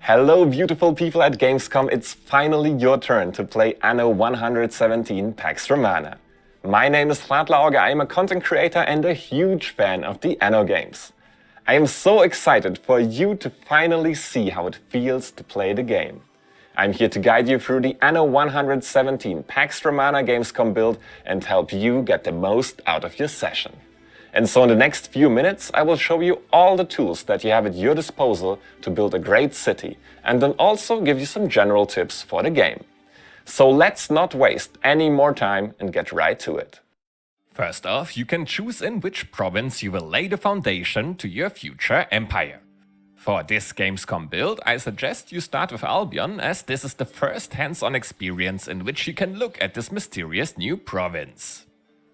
Hello beautiful people at Gamescom, it's finally your turn to play Anno 117 Pax Romana. My name is Auge, I am a content creator and a huge fan of the Anno games. I am so excited for you to finally see how it feels to play the game. I'm here to guide you through the Anno 117 Pax Romana Gamescom build and help you get the most out of your session. And so in the next few minutes, I will show you all the tools that you have at your disposal to build a great city, and then also give you some general tips for the game. So let's not waste any more time and get right to it. First off, you can choose in which province you will lay the foundation to your future empire. For this Gamescom build, I suggest you start with Albion, as this is the first hands-on experience in which you can look at this mysterious new province.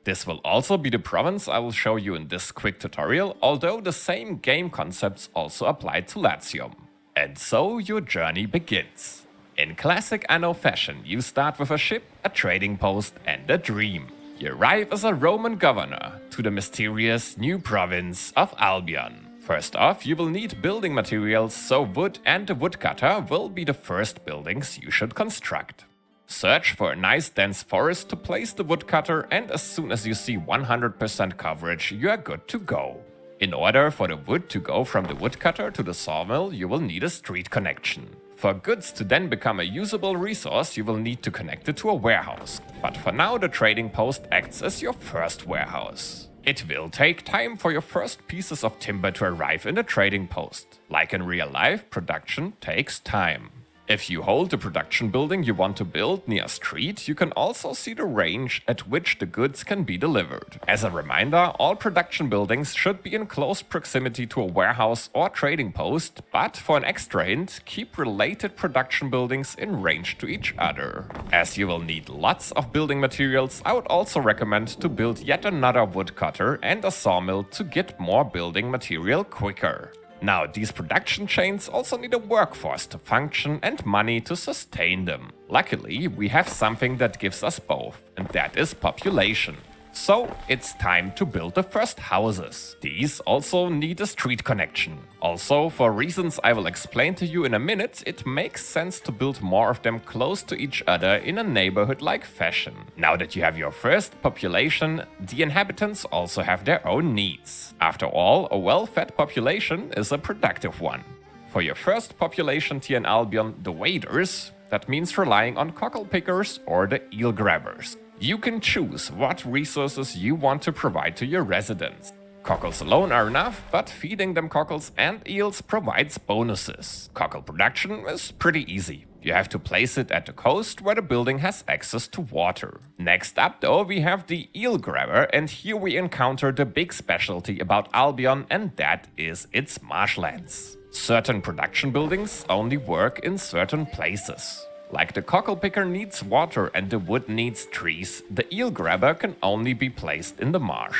This will also be the province I will show you in this quick tutorial, although the same game concepts also apply to Latium. And so your journey begins. In classic Anno fashion, you start with a ship, a trading post and a dream. You arrive as a Roman governor to the mysterious new province of Albion. First off, you will need building materials, so wood and a woodcutter will be the first buildings you should construct. Search for a nice dense forest to place the woodcutter, and as soon as you see 100% coverage, you are good to go. In order for the wood to go from the woodcutter to the sawmill, you will need a street connection. For goods to then become a usable resource, you will need to connect it to a warehouse. But for now, the trading post acts as your first warehouse. It will take time for your first pieces of timber to arrive in the trading post. Like in real life, production takes time. If you hold the production building you want to build near a street, you can also see the range at which the goods can be delivered. As a reminder, all production buildings should be in close proximity to a warehouse or trading post, but for an extra hint, keep related production buildings in range to each other. As you will need lots of building materials, I would also recommend to build yet another woodcutter and a sawmill to get more building material quicker. Now, these production chains also need a workforce to function and money to sustain them. Luckily, we have something that gives us both, and that is population. So, it's time to build the first houses. These also need a street connection. Also, for reasons I will explain to you in a minute, it makes sense to build more of them close to each other in a neighborhood-like fashion. Now that you have your first population, the inhabitants also have their own needs. After all, a well-fed population is a productive one. For your first population tier in Albion, the waders, that means relying on cockle pickers or the eel grabbers. You can choose what resources you want to provide to your residents. Cockles alone are enough, but feeding them cockles and eels provides bonuses. Cockle production is pretty easy. You have to place it at the coast where the building has access to water. Next up though, we have the eel grabber, and here we encounter the big specialty about Albion, and that is its marshlands. Certain production buildings only work in certain places. Like the cockle picker needs water and the wood needs trees, the eel grabber can only be placed in the marsh.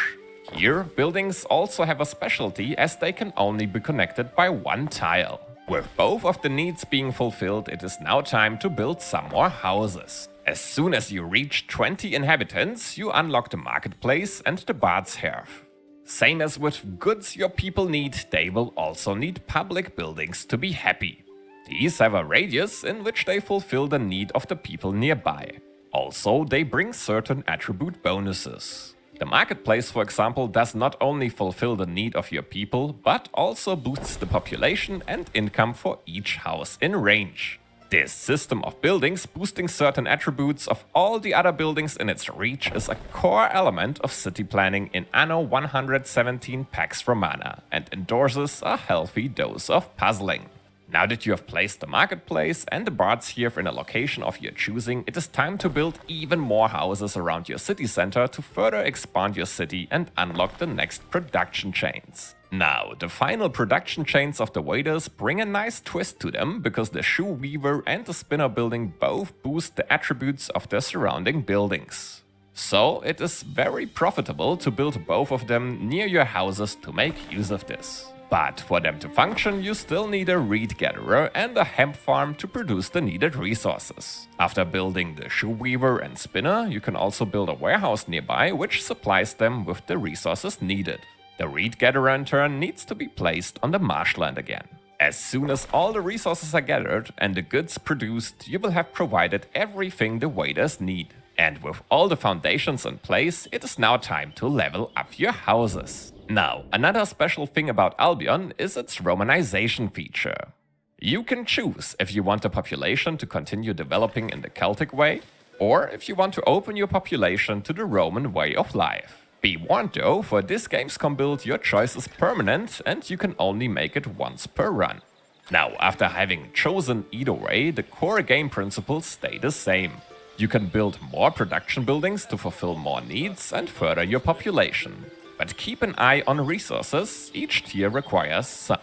Here, buildings also have a specialty, as they can only be connected by one tile. With both of the needs being fulfilled, it is now time to build some more houses. As soon as you reach 20 inhabitants, you unlock the marketplace and the bard's hearth. Same as with goods your people need, they will also need public buildings to be happy. These have a radius in which they fulfill the need of the people nearby. Also, they bring certain attribute bonuses. The marketplace, for example, does not only fulfill the need of your people, but also boosts the population and income for each house in range. This system of buildings boosting certain attributes of all the other buildings in its reach is a core element of city planning in Anno 117 Pax Romana and endorses a healthy dose of puzzling. Now that you have placed the marketplace and the bard's hearth in a location of your choosing, it is time to build even more houses around your city center to further expand your city and unlock the next production chains. Now, the final production chains of the waders bring a nice twist to them, because the shoe weaver and the spinner building both boost the attributes of the surrounding buildings. So it is very profitable to build both of them near your houses to make use of this. But for them to function, you still need a reed gatherer and a hemp farm to produce the needed resources. After building the shoe weaver and spinner, you can also build a warehouse nearby which supplies them with the resources needed. The reed gatherer in turn needs to be placed on the marshland again. As soon as all the resources are gathered and the goods produced, you will have provided everything the waiters need. And with all the foundations in place, it is now time to level up your houses. Now, another special thing about Albion is its Romanization feature. You can choose if you want the population to continue developing in the Celtic way, or if you want to open your population to the Roman way of life. Be warned though, for this Gamescom build your choice is permanent and you can only make it once per run. Now, after having chosen either way, the core game principles stay the same. You can build more production buildings to fulfill more needs and further your population. But keep an eye on resources, each tier requires some.